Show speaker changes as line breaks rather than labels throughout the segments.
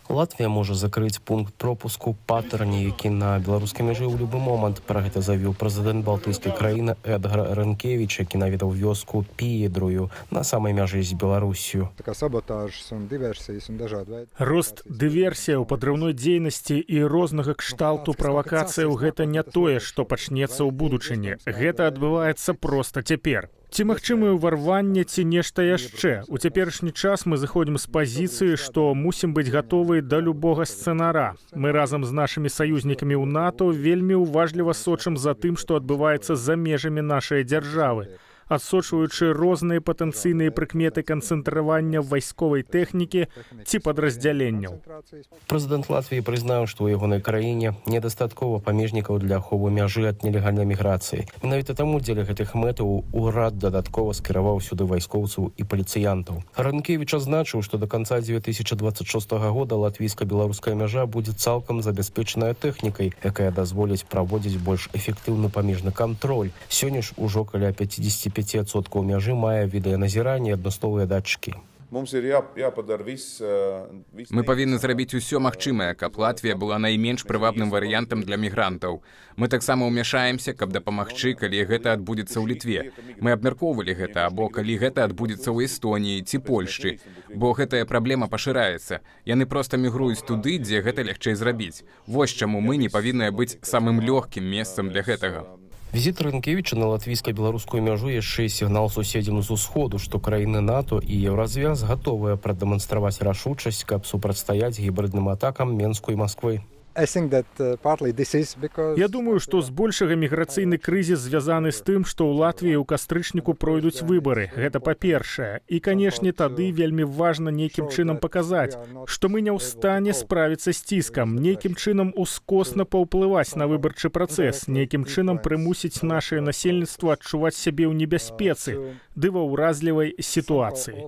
Латвія можа закрыць пункт пропуску паттерні, які на беларускай мяжы ў любы момант. Пра гэта заявіў прэзідэнт балтыйскай краіны Эдгар Рынкевіч, які наведаў вёску Піедрую на самай мяжы з Беларусью.
Рост дыверсіяў, падрыўной дзейнасці і рознага кшталту правакацыяў – гэта не тое, што пачнецца ў будучыні. Гэта адбываецца проста цяпер. Ці магчымае ўварванне, ці нешта яшчэ. У цяперашні час мы заходзім з пазіцыі, што мусім быць гатовы да любога сцэнара. Мы разам з нашымі саюзнікамі ў НАТО вельмі уважліва сочым за тым, што адбываецца за межамі нашай дзяржавы, адсочваючы розныя патэнцыйныя прыкметы канцэнтравання вайсковай тэхнікі ці падраздзяленняў.
Прэзідэнт Латвіі прызнаў, што ў ягонай краіне недастаткова памежнікаў для аховы мяжы ад нелегальнай міграцыі. Менавіта таму дзеля гэтых мэтаў урад дадаткова скіраваў сюды вайскоўцаў і паліцыянтаў. Рынкевіч адзначыў, што да канца 2026 года латвійска-беларуская мяжа будзе цалкам забяспечаная тэхнікай, якая дазволіць праводзіць больш эфектыўны памежны кантроль. Сёння ж ужо каля 55% мяжы мае відэаназіранне і адмысловыя датчыкі.
Мы павінны зрабіць усё магчымае, каб Латвія была найменш прывабным варыянтам для мігрантаў. Мы таксама ўмяшаемся, каб дапамагчы, калі гэта адбудзецца ў Літве. Мы абмяркоўвалі гэта, або калі гэта адбудзецца ў Эстоніі ці Польшчы. Бо гэтая праблема пашыраецца. Яны проста мігруюць туды, дзе гэта лягчэй зрабіць. Вось чаму мы не павінны быць самым лёгкім месцам для гэтага.
Візіт Рынкевіча на латвійска-беларускую мяжу яшчэ сігнал суседзям з усходу, што краіны НАТО і Еўразвяз гатовыя прадэманстраваць рашучасць, каб супрацьстаяць гібридным атакам Менску і Масквы.
Я думаю, што збольшага міграцыйны крызіс звязаны з тым, што ў Латвіі ў кастрычніку пройдуць выбары. Гэта па-першае. І, канешне, тады вельмі важна нейкім чынам паказаць, што мы не ў стане справіцца з ціскам, нейкім чынам ускосна паўплываць на выбарчы працэс, нейкім чынам прымусіць нашае насельніцтва адчуваць сябе ў небяспецы ды ва ўразлівай сітуацыі.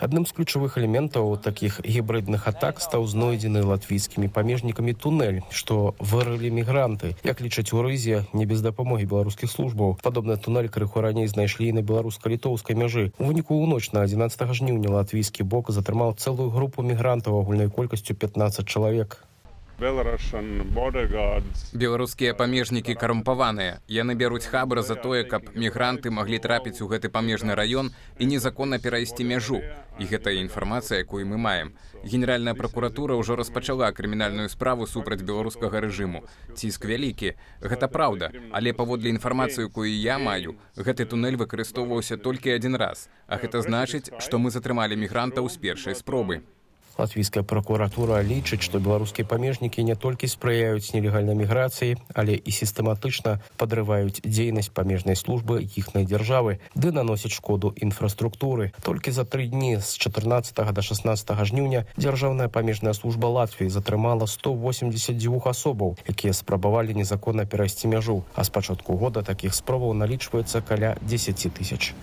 Адным з ключавых элементаў такіх гібридных атак стаў знойдзены латвійскімі памежнікамі тунэль, што вырылі мігранты. Як лічаць у Рызе, не без дапамогі беларускіх службаў. Падобны тунэль крыху раней знайшлі і на беларуска-літоўскай мяжы. У выніку ў ноч на 11 жніўня латвійскі бок затрымаў цэлую групу мігрантаў агульнай колькасцю 15 чалавек.
Беларускія памежнікі карумпаваныя. Яны бяруць хабар за тое, каб мігранты маглі трапіць у гэты памежны раён і незаконна перайсці мяжу. І гэтая інфармацыя, якую мы маем. Генеральная пракуратура ўжо распачала крымінальную справу супраць беларускага рэжыму. Ціск вялікі. Гэта праўда. Але паводле інфармацыі, якую я маю, гэты тунэль выкарыстоўваўся толькі адзін раз. А гэта значыць, што мы затрымалі мігрантаў з першай спробы.
Латвійская пракуратура лічыць, што беларускія памежнікі не толькі спрыяюць нелегальнай міграцыі, але і сістэматычна падрываюць дзейнасць памежнай службы іхнай дзяржавы ды наносяць шкоду інфраструктуры. Толькі за 3 дні з 14 да 16 жніўня дзяржаўная памежная служба Латвіі затрымала 182 асобаў, якія спрабавалі незаконна перайсці мяжу, а з пачатку года такіх спробаў налічваецца каля 10 000.